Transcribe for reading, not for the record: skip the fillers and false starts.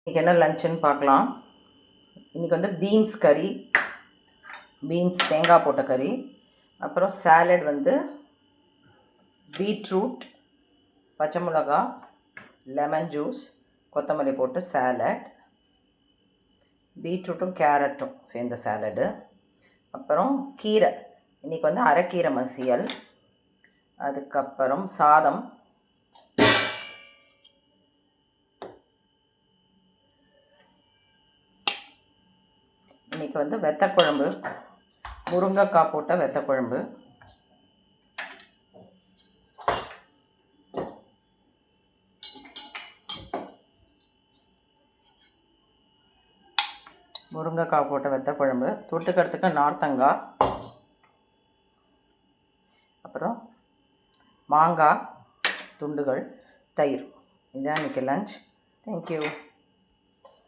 இன்றைக்கி என்ன லஞ்சுன்னு பார்க்கலாம். இன்றைக்கி வந்து பீன்ஸ் கறி, பீன்ஸ் தேங்காய் போட்ட கறி. அப்புறம் சாலட் வந்து பீட்ரூட், பச்சை மிளகா, லெமன் ஜூஸ், கொத்தமல்லி போட்டு சாலட். பீட்ரூட்டும் கேரட்டும் சேர்ந்த சாலடு. அப்புறம் கீரை, இன்றைக்கி வந்து அரைக்கீரை மசியல். அதுக்கப்புறம் சாதம். இன்றைக்கி வந்து வெத்தக்குழம்பு, முருங்கைக்காய் போட்ட வெத்தக்குழம்பு. முருங்கைக்காய் போட்ட வெத்தக்குழம்பு, தொட்டுக்கிறதுக்கு நார்த்தங்காய், அப்புறம் மாங்காய் துண்டுகள், தயிர். இதுதான் இன்றைக்கி லஞ்ச். தேங்க்யூ.